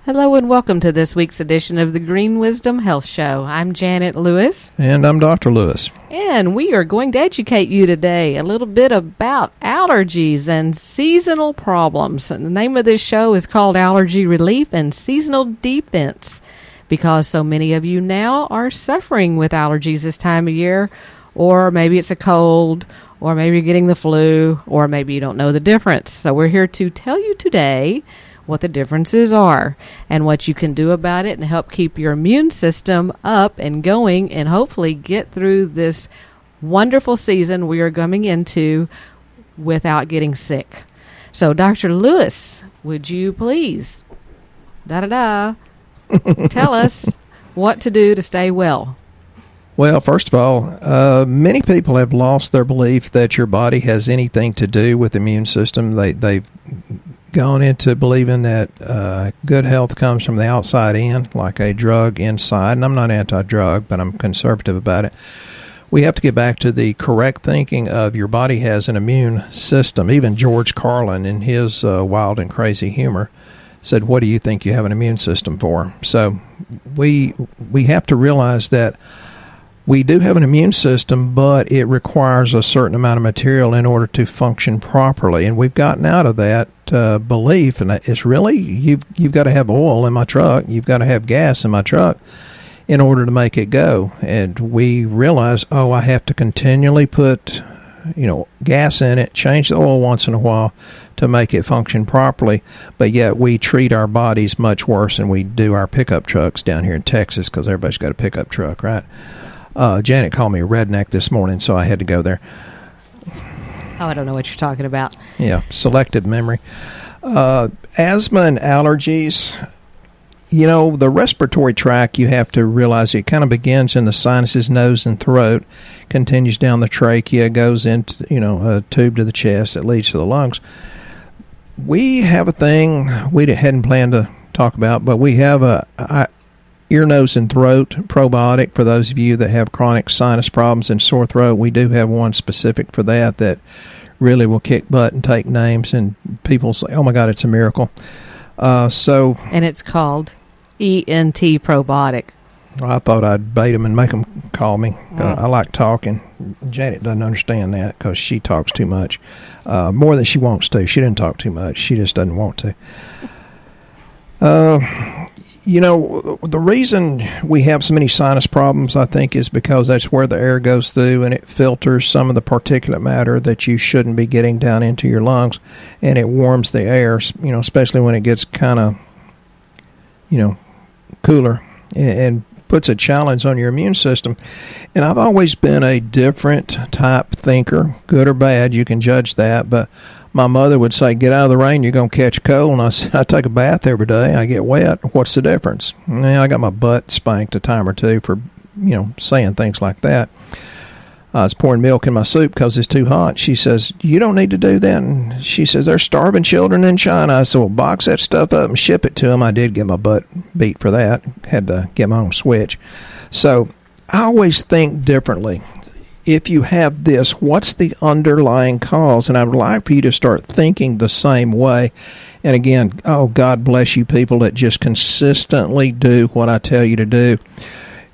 Hello and welcome to this week's edition of the Green Wisdom Health Show. I'm Janet Lewis. And I'm Dr. Lewis. And we are going to educate you today a little bit about allergies and seasonal problems. And the name of this show is called Allergy Relief and Seasonal Defense, because so many of you now are suffering with allergies this time of year, or maybe it's a cold, or maybe you're getting the flu, or maybe you don't know the difference. So we're here to tell you today what the differences are and what you can do about it and help keep your immune system up and going and hopefully get through this wonderful season we are coming into without getting sick. So, Dr. Lewis, would you please tell us what to do to stay well? Well, first of all, many people have lost their belief that your body has anything to do with the immune system. They've gone into believing that good health comes from the outside in, like a drug inside. And I'm not anti-drug, but I'm conservative about it. We have to get back to the correct thinking of your body has an immune system. Even George Carlin, in his wild and crazy humor, said, "What do you think you have an immune system for?" So we have to realize that we do have an immune system, but it requires a certain amount of material in order to function properly. And we've gotten out of that belief, and it's really, you've got to have oil in my truck, you've got to have gas in my truck in order to make it go. And we realize, I have to continually put, gas in it, change the oil once in a while to make it function properly. But yet we treat our bodies much worse than we do our pickup trucks down here in Texas, because everybody's got a pickup truck, right? Janet called me a redneck this morning, so I had to go there. I don't know what you're talking about. Yeah, selective memory. Asthma and allergies. The respiratory tract, you have to realize it kind of begins in the sinuses, nose, and throat, continues down the trachea, goes into, a tube to the chest that leads to the lungs. We have a thing we hadn't planned to talk about, but we have a ear, nose, and throat probiotic for those of you that have chronic sinus problems and sore throat. We do have one specific for that really will kick butt and take names, and people say, "Oh my God, it's a miracle." And it's called ENT probiotic. I thought I'd bait them and make them call me. I like talking. Janet doesn't understand that because she talks too much, more than she wants to. She doesn't talk too much. She just doesn't want to. The reason we have so many sinus problems, I think, is because that's where the air goes through and it filters some of the particulate matter that you shouldn't be getting down into your lungs, and it warms the air, especially when it gets kind of, cooler, and puts a challenge on your immune system. And I've always been a different type thinker, good or bad, you can judge that, but my mother would say, "Get out of the rain, you're going to catch a cold." And I said, "I take a bath every day. I get wet. What's the difference?" I got my butt spanked a time or two for, saying things like that. I was pouring milk in my soup because it's too hot. She says, "You don't need to do that." And she says, "There's starving children in China." I said, "Well, box that stuff up and ship it to them." I did get my butt beat for that. Had to get my own switch. So I always think differently. If you have this, what's the underlying cause? And I would like for you to start thinking the same way. And again, God bless you people that just consistently do what I tell you to do.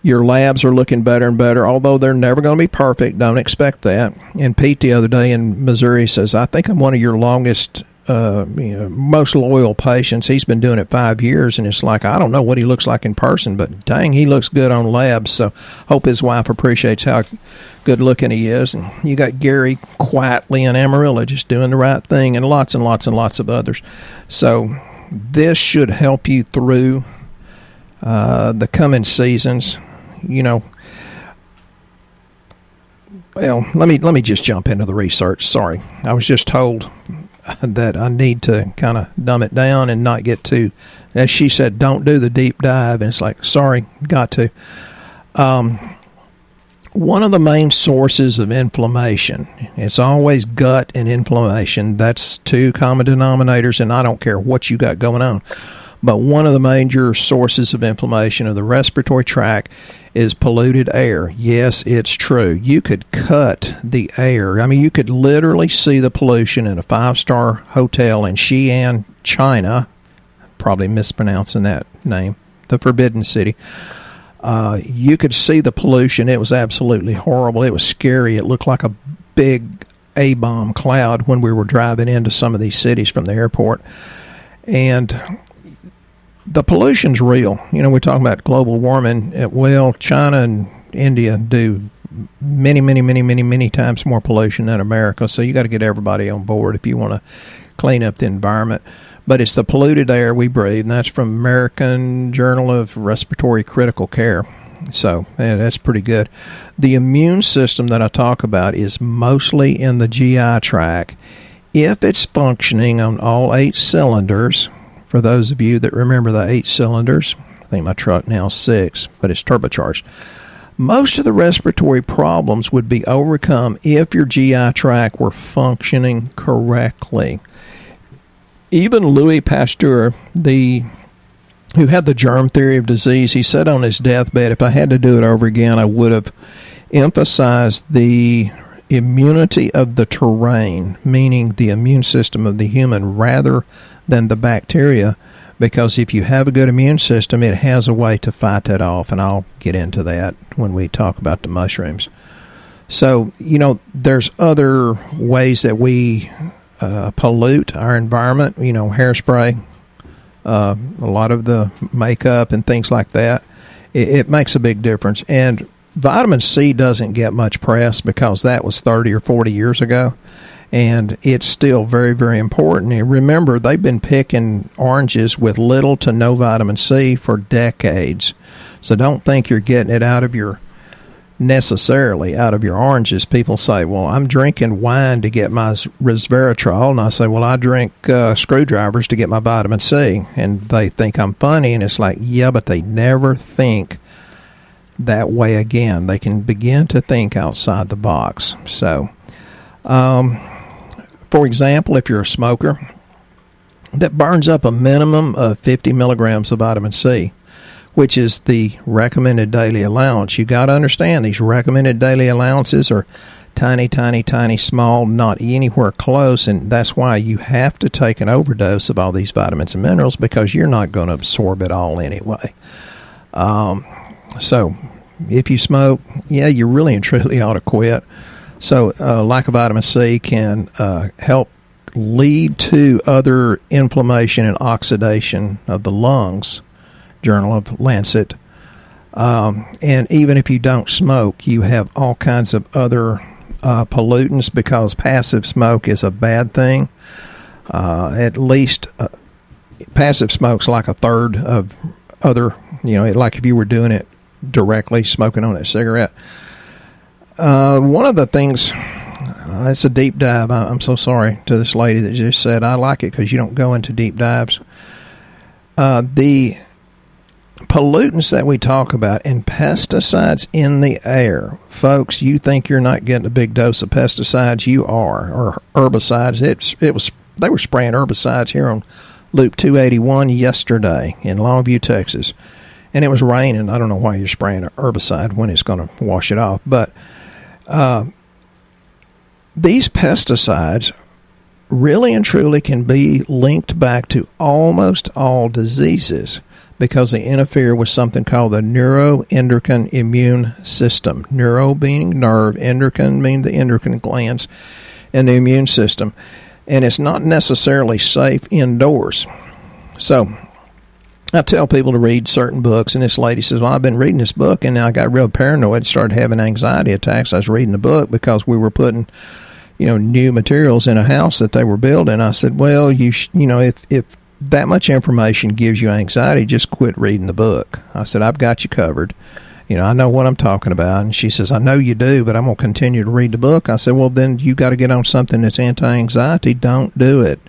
Your labs are looking better and better, although they're never going to be perfect. Don't expect that. And Pete the other day in Missouri says, "I think I'm one of your longest, most loyal patients." He's been doing it 5 years, and it's like, I don't know what he looks like in person, but dang, he looks good on labs. So hope his wife appreciates how good looking he is. And you got Gary quietly and Amarillo just doing the right thing, and lots and lots and lots of others. So this should help you through the coming seasons. Well, let me just jump into the research. Sorry, I was just told that I need to kind of dumb it down and not get too, as she said, don't do the deep dive. And it's like, sorry, got to. One of the main sources of inflammation, it's always gut and inflammation. That's two common denominators, and I don't care what you got going on. But one of the major sources of inflammation of the respiratory tract is polluted air. Yes, it's true. You could cut the air. I mean, you could literally see the pollution in a 5-star hotel in Xi'an, China, probably mispronouncing that name, the Forbidden City. You could see the pollution. It was absolutely horrible. It was scary. It looked like a big A-bomb cloud when we were driving into some of these cities from the airport. And the pollution's real. We're talking about global warming. Well, China and India do many times more pollution than America. So you got to get everybody on board if you want to clean up the environment. But it's the polluted air we breathe, and that's from American Journal of Respiratory Critical Care. So that's pretty good. The immune system that I talk about is mostly in the GI tract. If it's functioning on all 8 cylinders, for those of you that remember the 8 cylinders, I think my truck now is 6, but it's turbocharged. Most of the respiratory problems would be overcome if your GI tract were functioning correctly. Even Louis Pasteur, who had the germ theory of disease, he said on his deathbed, if I had to do it over again, I would have emphasized the immunity of the terrain, meaning the immune system of the human rather than the bacteria, because if you have a good immune system, it has a way to fight that off, and I'll get into that when we talk about the mushrooms. So, there's other ways that we pollute our environment, hairspray, a lot of the makeup and things like that. It makes a big difference. And vitamin C doesn't get much press because that was 30 or 40 years ago. And it's still very, very important. And remember, they've been picking oranges with little to no vitamin C for decades. So don't think you're getting it necessarily out of your oranges. People say, well, I'm drinking wine to get my resveratrol. And I say, well, I drink screwdrivers to get my vitamin C. And they think I'm funny. And it's like, yeah, but they never think that way again. They can begin to think outside the box. So, for example, if you're a smoker, that burns up a minimum of 50 milligrams of vitamin C, which is the recommended daily allowance. You got to understand these recommended daily allowances are tiny, small, not anywhere close, and that's why you have to take an overdose of all these vitamins and minerals because you're not going to absorb it all anyway. So if you smoke, yeah, you really and truly ought to quit. So lack of vitamin C can help lead to other inflammation and oxidation of the lungs, Journal of Lancet. And even if you don't smoke, you have all kinds of other pollutants because passive smoke is a bad thing. At least passive smoke's like a third of other, like if you were doing it directly, smoking on a cigarette. One of the things, it's a deep dive. I'm so sorry to this lady that just said, I like it because you don't go into deep dives. The pollutants that we talk about and pesticides in the air, folks, you think you're not getting a big dose of pesticides, you are, or herbicides. They were spraying herbicides here on Loop 281 yesterday in Longview, Texas, and it was raining. I don't know why you're spraying a herbicide when it's going to wash it off, but these pesticides really and truly can be linked back to almost all diseases because they interfere with something called the neuroendocrine immune system. Neuro being nerve, endocrine meaning the endocrine glands, and the immune system. And it's not necessarily safe indoors. So I tell people to read certain books, and this lady says, well, I've been reading this book, and now I got real paranoid, started having anxiety attacks. I was reading the book because we were putting, new materials in a house that they were building. I said, well, if that much information gives you anxiety, just quit reading the book. I said, I've got you covered. I know what I'm talking about. And she says, I know you do, but I'm going to continue to read the book. I said, well, then you got to get on something that's anti-anxiety. Don't do it.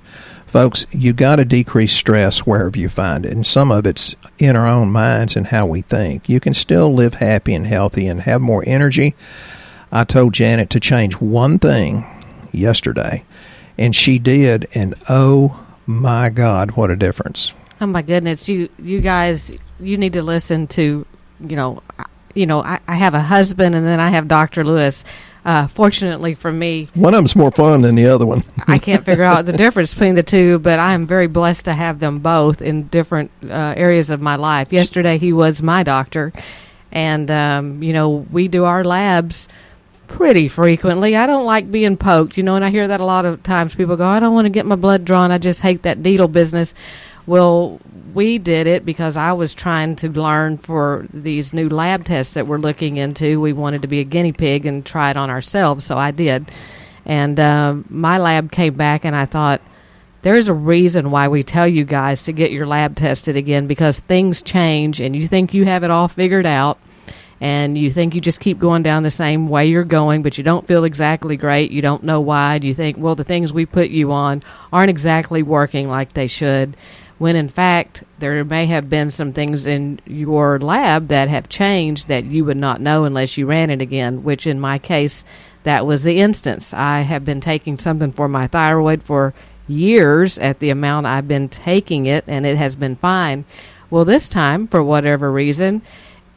Folks, you got to decrease stress wherever you find it. And some of it's in our own minds and how we think. You can still live happy and healthy and have more energy. I told Janet to change one thing yesterday, and she did, and oh my God, what a difference. Oh my goodness, you guys, you need to listen to, I have a husband and then I have Dr. Lewis. Fortunately for me, one of them's more fun than the other one. I can't figure out the difference between the two, but I am very blessed to have them both in different areas of my life. Yesterday, he was my doctor, and, we do our labs pretty frequently. I don't like being poked, and I hear that a lot of times. People go, I don't want to get my blood drawn. I just hate that needle business. Well, we did it because I was trying to learn for these new lab tests that we're looking into. We wanted to be a guinea pig and try it on ourselves, so I did. And my lab came back, and I thought, there's a reason why we tell you guys to get your lab tested again, because things change, and you think you have it all figured out, and you think you just keep going down the same way you're going, but you don't feel exactly great. You don't know why. And you think, well, the things we put you on aren't exactly working like they should, when in fact there may have been some things in your lab that have changed that you would not know unless you ran it again, which in my case, that was the instance. I have been taking something for my thyroid for years at the amount I've been taking it, and it has been fine. Well, this time, for whatever reason,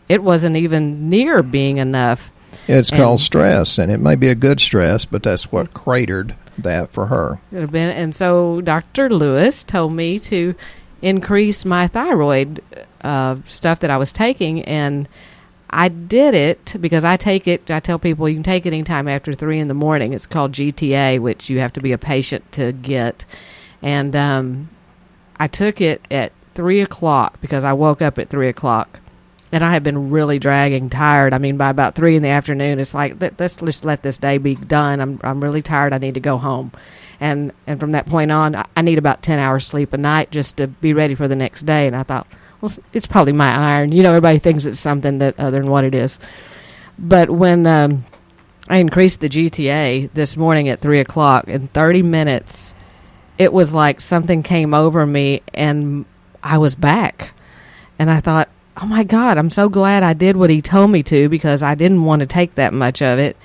it wasn't even near being enough. It's called stress, and it may be a good stress, but that's what cratered that for her. Could have been. And so Dr. Lewis told me to increase my thyroid stuff that I was taking, and I did it because I take it. I tell people you can take it anytime after 3 in the morning. It's called GTA, which you have to be a patient to get. And I took it at 3 o'clock because I woke up at 3 o'clock. And I have been really dragging, tired. I mean, by about 3 in the afternoon, it's like, let's just let this day be done. I'm really tired. I need to go home. And from that point on, I need about 10 hours sleep a night just to be ready for the next day. And I thought, well, it's probably my iron. Everybody thinks it's something that other than what it is. But when I increased the GTA this morning at 3 o'clock, in 30 minutes, it was like something came over me and I was back. And I thought, oh my God, I'm so glad I did what he told me to, because I didn't want to take that much of it.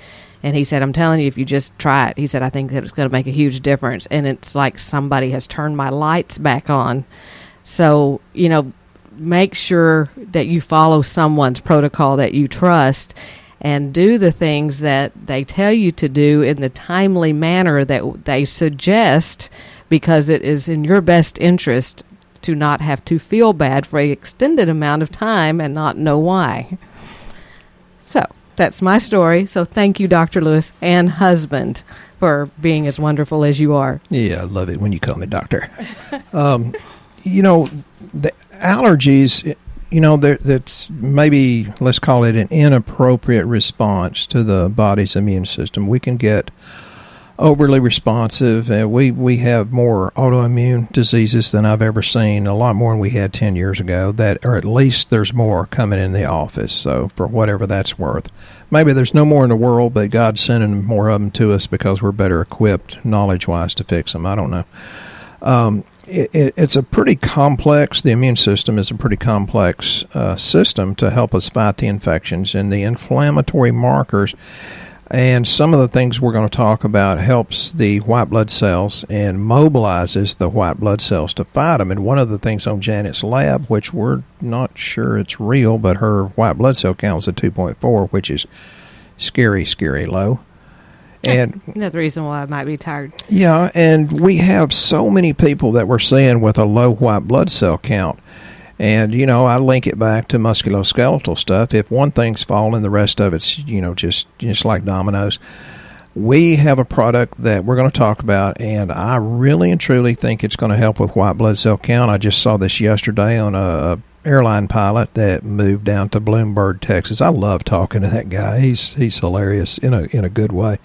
And he said, I'm telling you, if you just try it, he said, I think that it's going to make a huge difference. And it's like somebody has turned my lights back on. So, make sure that you follow someone's protocol that you trust and do the things that they tell you to do in the timely manner that they suggest, because it is in your best interest to not have to feel bad for an extended amount of time and not know why. So that's my story. So thank you, Dr. Lewis and husband, for being as wonderful as you are. Yeah, I love it when you call me doctor. The allergies, that's maybe, let's call it an inappropriate response to the body's immune system. We can get overly responsive, and we have more autoimmune diseases than I've ever seen, a lot more than we had 10 years ago, or at least there's more coming in the office, so for whatever that's worth. Maybe there's no more in the world, but God's sending more of them to us because we're better equipped knowledge-wise to fix them. I don't know. It's a pretty complex, the immune system is a pretty complex system to help us fight the infections, and the inflammatory markers and some of the things we're going to talk about helps the white blood cells and mobilizes the white blood cells to fight them. And one of the things on Janet's lab, which we're not sure it's real, but her white blood cell count is at 2.4, which is scary, scary low. And another reason why I might be tired. Yeah, and we have so many people that we're seeing with a low white blood cell count. And, I link it back to musculoskeletal stuff. If one thing's falling, the rest of it's, just like dominoes. We have a product that we're going to talk about, and I really and truly think it's going to help with white blood cell count. I just saw this yesterday on a airline pilot that moved down to Bloomberg, Texas. I love talking to that guy. He's hilarious in a good way.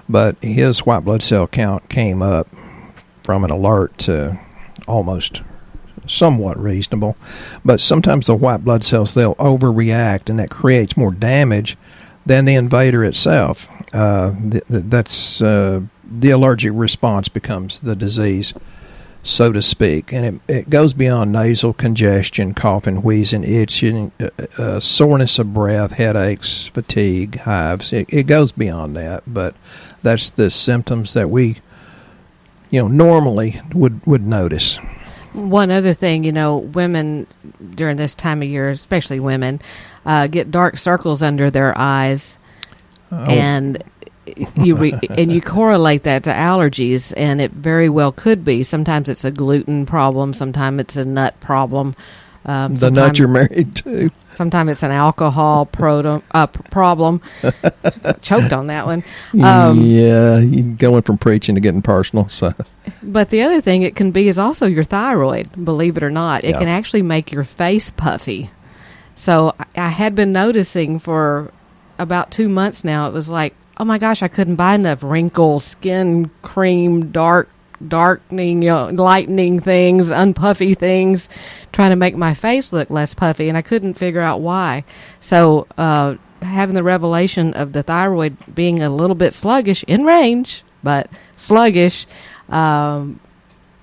But his white blood cell count came up from an alert to almost somewhat reasonable, but sometimes the white blood cells, they'll overreact, and that creates more damage than the invader itself. That's the allergic response becomes the disease, so to speak, and it goes beyond nasal congestion, coughing, wheezing, itching, soreness of breath, headaches, fatigue, hives. It goes beyond that, but that's the symptoms that we normally would notice. One other thing, women during this time of year, especially women, get dark circles under their eyes. And you correlate that to allergies, and it very well could be. Sometimes it's a gluten problem. Sometimes it's a nut problem. The nut you're married to. Sometimes it's an alcohol problem. Choked on that one. Yeah, you're going from preaching to getting personal. So, but the other thing it can be is also your thyroid. Believe it or not, it can actually make your face puffy. So I had been noticing for about 2 months now. It was like, oh my gosh, I couldn't buy enough wrinkle skin cream, darkening, lightening things, unpuffy things, trying to make my face look less puffy, and I couldn't figure out why. So having the revelation of the thyroid being a little bit sluggish, in range, but sluggish,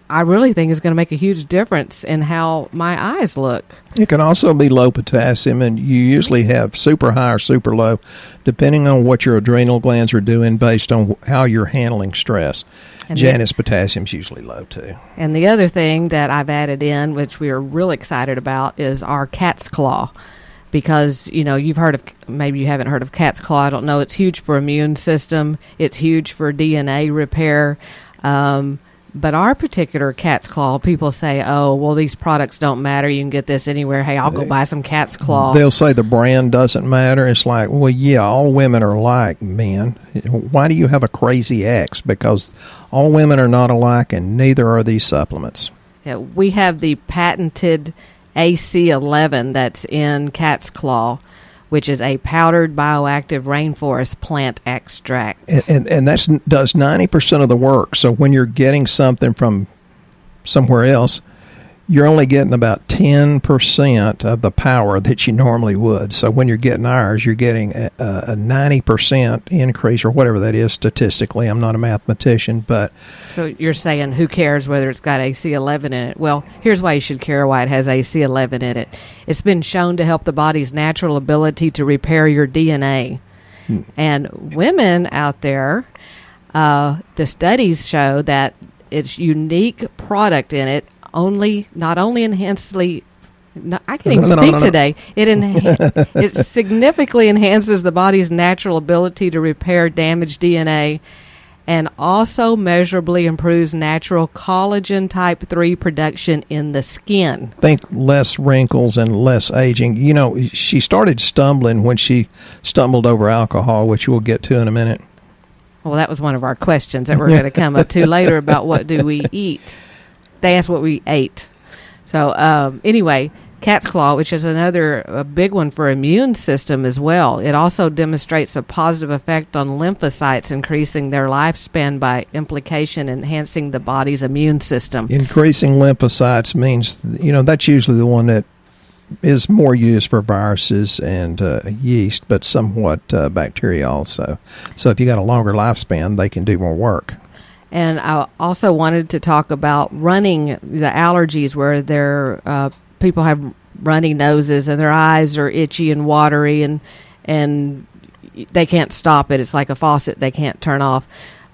I really think is going to make a huge difference in how my eyes look. It can also be low potassium, and you usually have super high or super low, depending on what your adrenal glands are doing based on how you're handling stress. And Janet's potassium's usually low, too. And the other thing that I've added in, which we are real excited about, is our cat's claw. Because, you've heard of, maybe you haven't heard of cat's claw. I don't know. It's huge for immune system. It's huge for DNA repair. But our particular cat's claw, people say, oh, well, these products don't matter. You can get this anywhere. Hey, I'll go buy some cat's claw. They'll say the brand doesn't matter. It's like, well, yeah, all women are alike, man. Why do you have a crazy ex? Because all women are not alike, and neither are these supplements. Yeah, we have the patented AC11 that's in cat's claw, which is a powdered bioactive rainforest plant extract. And that does 90% of the work. So when you're getting something from somewhere else, you're only getting about 10% of the power that you normally would. So when you're getting ours, you're getting a 90% increase, or whatever that is statistically. I'm not a mathematician, but... So you're saying who cares whether it's got AC11 in it? Well, here's why you should care why it has AC11 in it. It's been shown to help the body's natural ability to repair your DNA. And women out there, the studies show that its unique product in it not only enhancely, I can't even speak today. It significantly enhances the body's natural ability to repair damaged DNA, and also measurably improves natural collagen type 3 production in the skin. Think less wrinkles and less aging. She started stumbling when she stumbled over alcohol, which we'll get to in a minute. Well, that was one of our questions that we're going to come up to later about what do we eat. They asked what we ate. So anyway, cat's claw, which is a big one for immune system as well. It also demonstrates a positive effect on lymphocytes, increasing their lifespan by implication, enhancing the body's immune system. Increasing lymphocytes means, that's usually the one that is more used for viruses and yeast, but somewhat bacteria also. So if you got a longer lifespan, they can do more work. And I also wanted to talk about running, the allergies where people have runny noses and their eyes are itchy and watery and they can't stop it. It's like a faucet they can't turn off.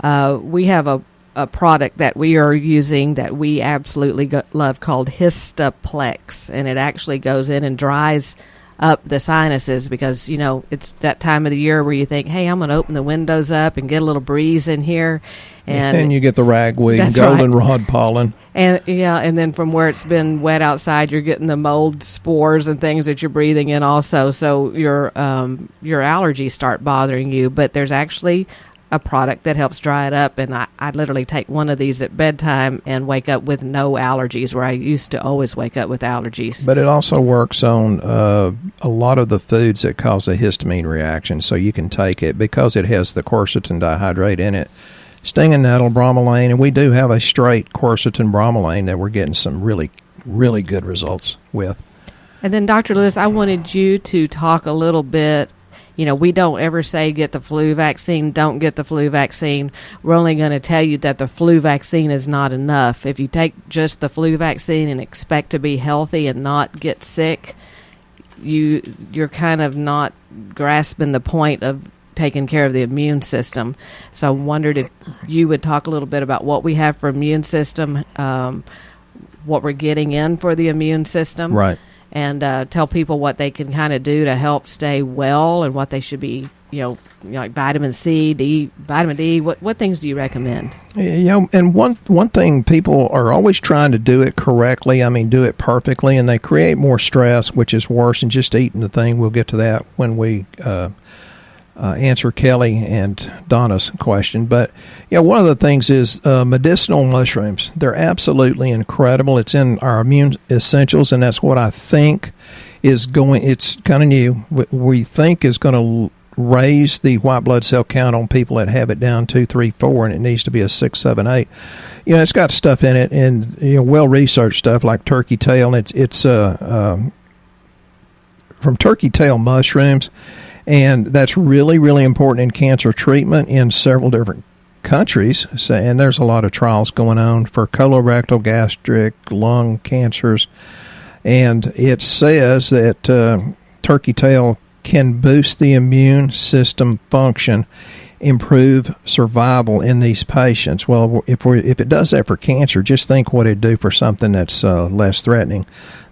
We have a product that we are using that we absolutely love called Histoplex, and it actually goes in and dries up the sinuses because, it's that time of the year where you think, hey, I'm going to open the windows up and get a little breeze in here. And you get the ragweed, goldenrod pollen. And then from where it's been wet outside, you're getting the mold spores and things that you're breathing in also. So your allergies start bothering you. But there's actually a product that helps dry it up, and I literally take one of these at bedtime and wake up with no allergies, where I used to always wake up with allergies. But it also works on a lot of the foods that cause a histamine reaction, so you can take it because it has the quercetin dihydrate in it. Stinging nettle, bromelain, and we do have a straight quercetin bromelain that we're getting some really, really good results with. And then, Dr. Lewis, I wanted you to talk a little bit. We don't ever say get the flu vaccine, don't get the flu vaccine. We're only going to tell you that the flu vaccine is not enough. If you take just the flu vaccine and expect to be healthy and not get sick, you're kind of not grasping the point of taking care of the immune system. So I wondered if you would talk a little bit about what we have for immune system, what we're getting in for the immune system. Right. and tell people what they can kind of do to help stay well and what they should be, like vitamin C, vitamin D. What things do you recommend? And one thing, people are always trying to do it correctly. I mean, do it perfectly, and they create more stress, which is worse than just eating the thing. We'll get to that when we answer Kelly and Donna's question. But one of the things is medicinal mushrooms. They're absolutely incredible. It's in our immune essentials, and that's what I think is going. It's kind of new. We think is going to raise the white blood cell count on people that have it down 2, 3, 4, and it needs to be a 6, 7, 8. It's got stuff in it, and well researched stuff like turkey tail. It's from turkey tail mushrooms, and that's really, really important in cancer treatment in several different countries. So, and there's a lot of trials going on for colorectal, gastric, lung cancers, and it says that turkey tail can boost the immune system function, improve survival in these patients. Well, if it does that for cancer, just think what it'd do for something that's less threatening.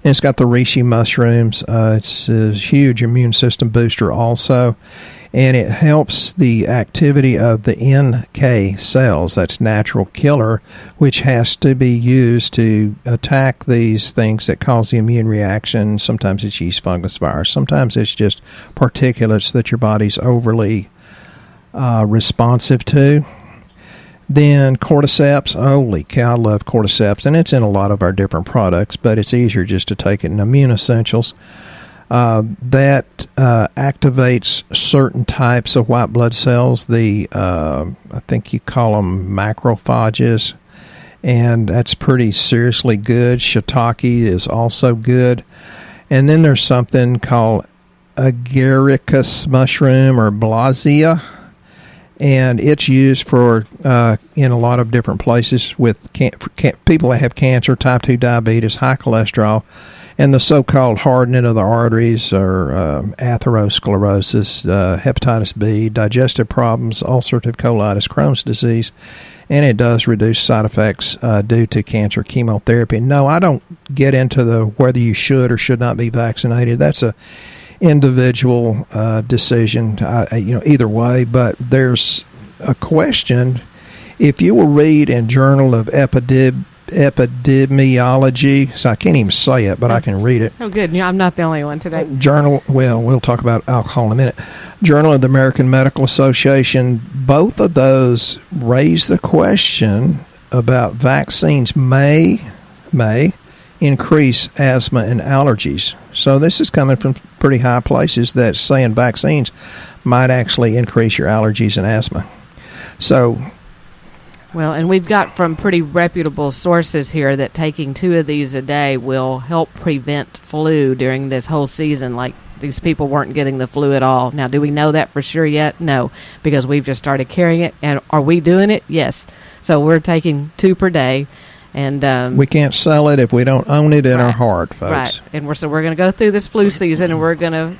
And it's got the reishi mushrooms. It's a huge immune system booster also, and it helps the activity of the NK cells. That's natural killer, which has to be used to attack these things that cause the immune reaction. Sometimes it's yeast, fungus, virus. Sometimes it's just particulates that your body's overly responsive to. Then cordyceps. Holy cow, I love cordyceps, and it's in a lot of our different products, but it's easier just to take it in immune essentials. That activates certain types of white blood cells. I think you call them macrophages, and that's pretty seriously good. Shiitake is also good. And then there's something called agaricus mushroom or blazia, and it's used for in a lot of different places with people that have cancer, type 2 diabetes, high cholesterol, and the so-called hardening of the arteries, or atherosclerosis, hepatitis B, digestive problems, ulcerative colitis, Crohn's disease, and it does reduce side effects due to cancer chemotherapy. No, I don't get into the whether you should or should not be vaccinated. That's a individual decision, either way. But there's a question. If you will read in Journal of Epidemiology, so I can't even say it, but I can read it. Oh, good. I'm not the only one today. Journal, well, we'll talk about alcohol in a minute. Journal of the American Medical Association, both of those raise the question about vaccines may increase asthma and allergies. So this is coming from pretty high places that's saying vaccines might actually increase your allergies and asthma. So, well, and we've got from pretty reputable sources here that taking 2 of these a day will help prevent flu during this whole season. Like, these people weren't getting the flu at all. Now, do we know that for sure yet? No, because we've just started carrying it. And are we doing it? Yes. So we're taking 2 per day. And we can't sell it if we don't own it in our heart, folks. Right. And we're going to go through this flu season, and we're going to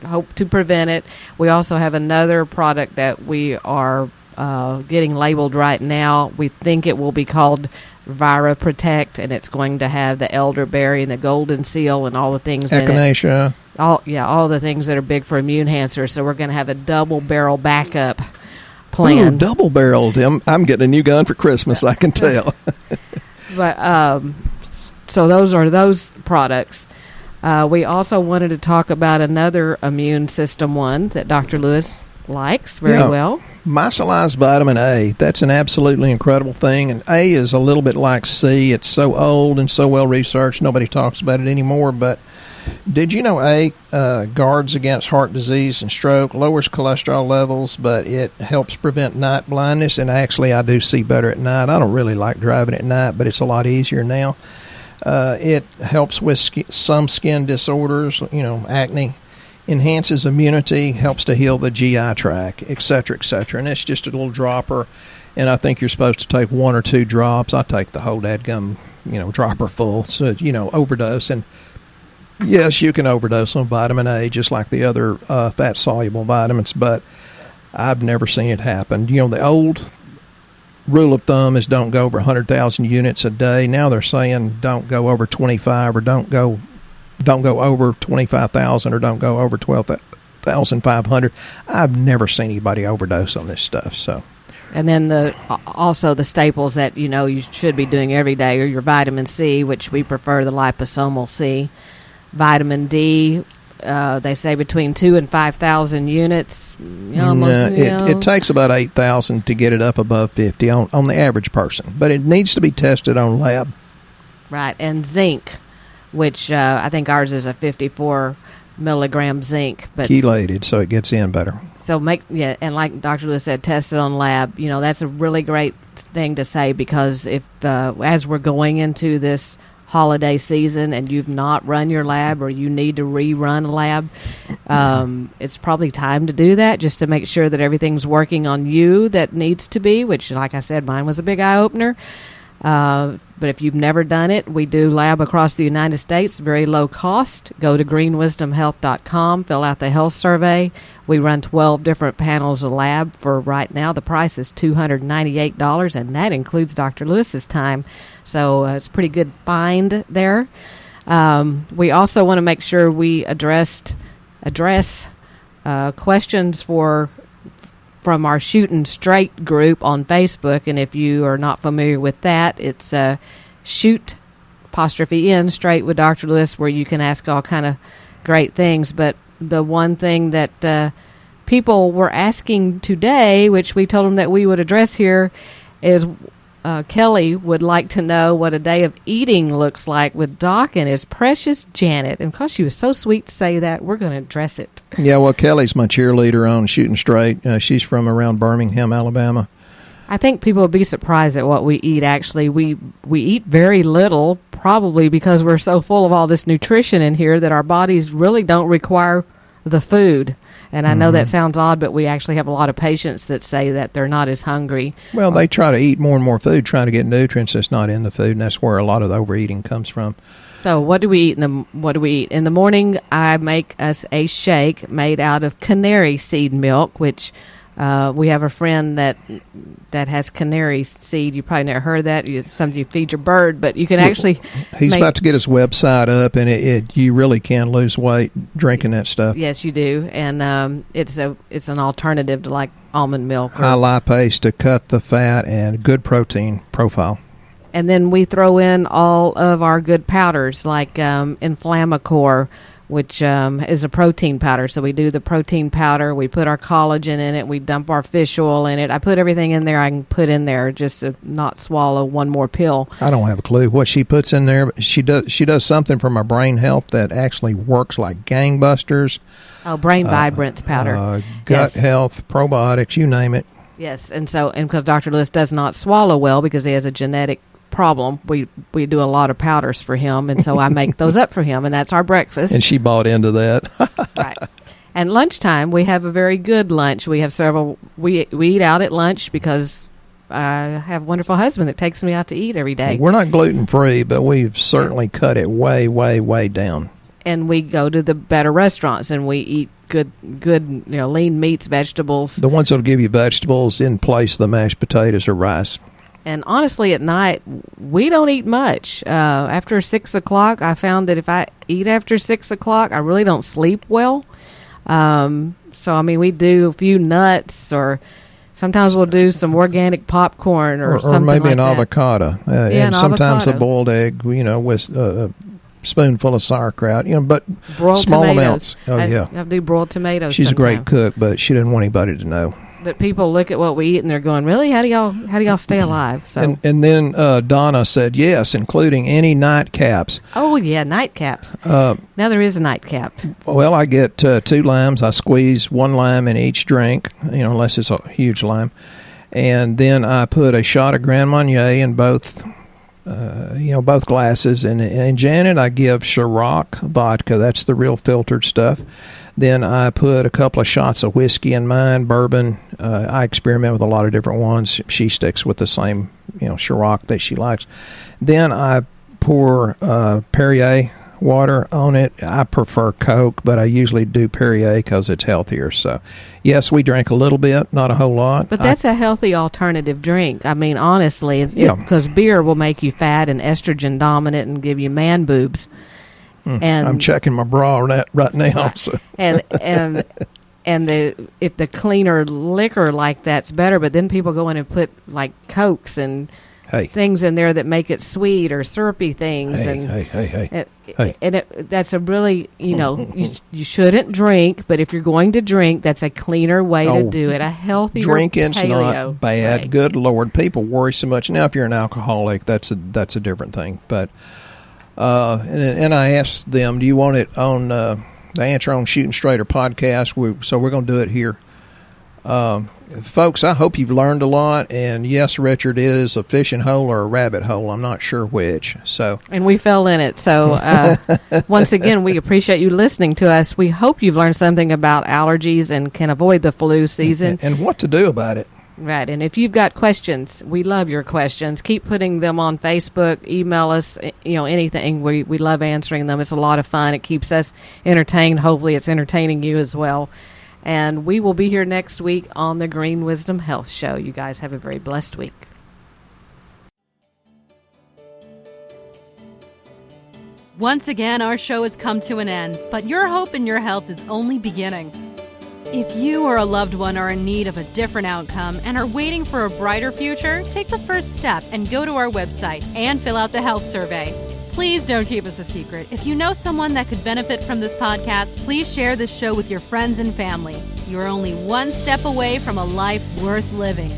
hope to prevent it. We also have another product that we are getting labeled right now. We think it will be called Vira Protect, and it's going to have the elderberry and the golden seal and all the things Echinacea. in it. All the things that are big for immune enhancers. So we're going to have a double barrel backup plan. Ooh, double barreled. I'm getting a new gun for Christmas, I can tell. But so those are those products. We also wanted to talk about another immune system one that Dr. Lewis likes very well. Micellized vitamin A. That's an absolutely incredible thing. And A is a little bit like C. It's so old and so well researched, nobody talks about it anymore. But did you know A guards against heart disease and stroke, lowers cholesterol levels, but it helps prevent night blindness? And actually, I do see better at night. I don't really like driving at night, but it's a lot easier now. It helps with some skin disorders, acne, enhances immunity, helps to heal the GI tract, etc., etc. And it's just a little dropper, and I think you're supposed to take 1 or 2 drops. I take the whole dadgum, dropper full, so, overdose. And yes, you can overdose on vitamin A just like the other fat-soluble vitamins, but I've never seen it happen. The old rule of thumb is don't go over 100,000 units a day. Now they're saying don't go over 25 or don't go don't go over 25,000 or don't go over 12,500. I've never seen anybody overdose on this stuff. So, and then also the staples that you should be doing every day are your vitamin C, which we prefer the liposomal C, vitamin D. They say between 2,000 and 5,000 units. It takes about 8,000 to get it up above 50 on the average person, but it needs to be tested on lab. Right, and zinc, which I think ours is a 54 milligram zinc, but chelated, so it gets in better. So and like Dr. Lewis said, test it on lab. That's a really great thing to say, because if as we're going into this holiday season and you've not run your lab, or you need to rerun a lab, it's probably time to do that, just to make sure that everything's working on you that needs to be, which, like I said, mine was a big eye-opener. But if you've never done it, we do lab across the United States, very low cost. Go to greenwisdomhealth.com, fill out the health survey. We run 12 different panels of lab. For right now, the price is $298, and that includes Dr. Lewis's time. So it's a pretty good find there. We also want to make sure we address questions from our Shooting Straight group on Facebook. And if you are not familiar with that, it's Shoot *N Straight with Dr. Lewis, where you can ask all kind of great things. But the one thing that people were asking today, which we told them that we would address here, is Kelly would like to know what a day of eating looks like with Doc and his precious Janet. And because she was so sweet to say that, we're going to address it. Yeah, well, Kelly's my cheerleader on Shooting Straight. She's from around Birmingham, Alabama. I think people would be surprised at what we eat, actually. We eat very little, probably because we're so full of all this nutrition in here that our bodies really don't require the food. And I know that sounds odd, but we actually have a lot of patients that say that they're not as hungry. Well, they try to eat more and more food, trying to get nutrients that's not in the food, and that's where a lot of the overeating comes from. So what do we eat in the morning? I make us a shake made out of canary seed milk, which we have a friend that has canary seed. You probably never heard of that. It's something you feed your bird, but you can actually. He's about to get his website up, and you really can lose weight drinking that stuff. Yes, you do, and it's an alternative to like almond milk. High lipase to cut the fat, and good protein profile. And then we throw in all of our good powders, like Inflammacor, which is a protein powder. So we do the protein powder. We put our collagen in it. We dump our fish oil in it. I put everything in there I can put in there, just to not swallow one more pill. I don't have a clue what she puts in there. But she does something for my brain health that actually works like gangbusters. Oh, Brain Vibrance powder. Gut health, probiotics, you name it. Yes, and because Dr. Lewis does not swallow well because he has a genetic problem, we do a lot of powders for him, and so I make those up for him, and that's our breakfast. And she bought into that. Right. And lunchtime, we have a very good lunch. We have several. We eat out at lunch because I have a wonderful husband that takes me out to eat every day. We're not gluten free, but we've certainly cut it way, way, way down. And we go to the better restaurants, and we eat good, lean meats, vegetables. The ones that'll give you vegetables in place of the mashed potatoes or rice. And honestly, at night, we don't eat much. After 6 o'clock, I found that if I eat after 6 o'clock, I really don't sleep well. So, we do a few nuts, or sometimes we'll do some organic popcorn or something like that. Or maybe an avocado. And sometimes a boiled egg, with a spoonful of sauerkraut, but broiled small tomatoes. amounts. I do broiled tomatoes. She's sometimes. a great cook, but she didn't want anybody to know. But people look at what we eat and they're going, "Really? How do y'all stay alive?" So and then Donna said yes, including any nightcaps. Oh yeah, nightcaps. Now there is a nightcap. Well, I get 2 limes. I squeeze 1 lime in each drink, unless it's a huge lime, and then I put a shot of Grand Marnier in both glasses. And Janet, I give Ciroc vodka. That's the real filtered stuff. Then I put a couple of shots of whiskey in mine, bourbon. I experiment with a lot of different ones. She sticks with the same, Ciroc that she likes. Then I pour Perrier water on it. I prefer Coke, but I usually do Perrier because it's healthier. So, yes, we drink a little bit, not a whole lot. But that's a healthy alternative drink. Honestly, because beer will make you fat and estrogen dominant and give you man boobs. And I'm checking my bra right now. So. and if the cleaner liquor like that's better, but then people go in and put like Cokes and things in there that make it sweet or syrupy things. That's a really, you shouldn't drink, but if you're going to drink, that's a cleaner way to do it. A healthier drinking's paleo. Not bad. Right. Good Lord, people worry so much. Now, if you're an alcoholic, that's a different thing. But and I asked them, do you want it on the Answer on Shooting Straighter podcast? So we're going to do it here. Folks, I hope you've learned a lot. And yes, Richard, it is a fishing hole or a rabbit hole. I'm not sure which. And we fell in it. So once again, we appreciate you listening to us. We hope you've learned something about allergies and can avoid the flu season. And what to do about it. Right. And if you've got questions, we love your questions. Keep putting them on Facebook, email us, anything. We love answering them. It's a lot of fun. It keeps us entertained. Hopefully it's entertaining you as well. And we will be here next week on the Green Wisdom Health Show. You guys have a very blessed week. Once again, our show has come to an end, but your hope in your health is only beginning. If you or a loved one are in need of a different outcome and are waiting for a brighter future, take the first step and go to our website and fill out the health survey. Please don't keep us a secret. If you know someone that could benefit from this podcast, please share this show with your friends and family. You are only one step away from a life worth living.